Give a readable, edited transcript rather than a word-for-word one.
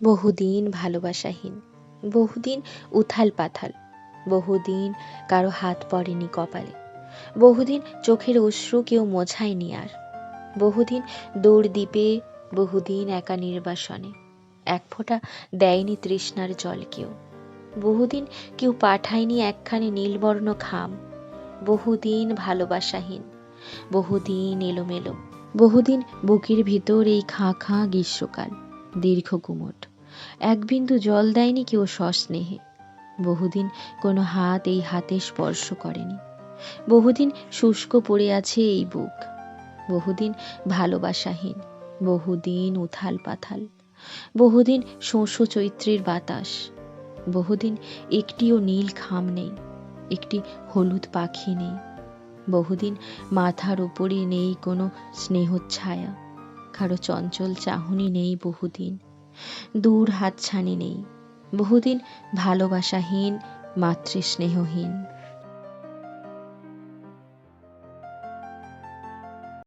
বহুদিন ভালোবাসাহীন, বহুদিন উথাল পাথাল, বহুদিন কারো হাত পড়েনি কপালে, বহুদিন চোখের অশ্রু কেউ মোছায়নি আর, বহুদিন দৌড় দ্বীপে, বহুদিন একা নির্বাসনে এক ফোঁটা দেয়নি তৃষ্ণার জল কেউ, বহুদিন কেউ পাঠায়নি একখানি নীলবর্ণ খাম, বহুদিন ভালোবাসাহীন, বহুদিন এলোমেলো, বহুদিন বুকের ভিতর এই খাঁ খাঁ গ্রীষ্মকাল, দীর্ঘ গুমট, এক বিন্দু জল দেয়নি কেউ সস্নেহে, বহুদিন কোনো হাত এই হাতে স্পর্শ করেনি, বহুদিন শুষ্ক পড়ে আছে এই বুক, বহুদিন ভালোবাসাহীন, বহুদিন উথাল পাথাল, বহুদিন শোষো চৈত্রের বাতাস, বহুদিন একটিও নীল খাম নেই, একটি হলুদ পাখি নেই, বহুদিন মাথার উপরে নেই কোনো স্নেহচ্ছায়া, কারো চঞ্চল চাহনি নেই, বহুদিন দূর হাতছানি নেই, বহুদিন ভালোবাসাহীন, মাতৃস্নেহহীন।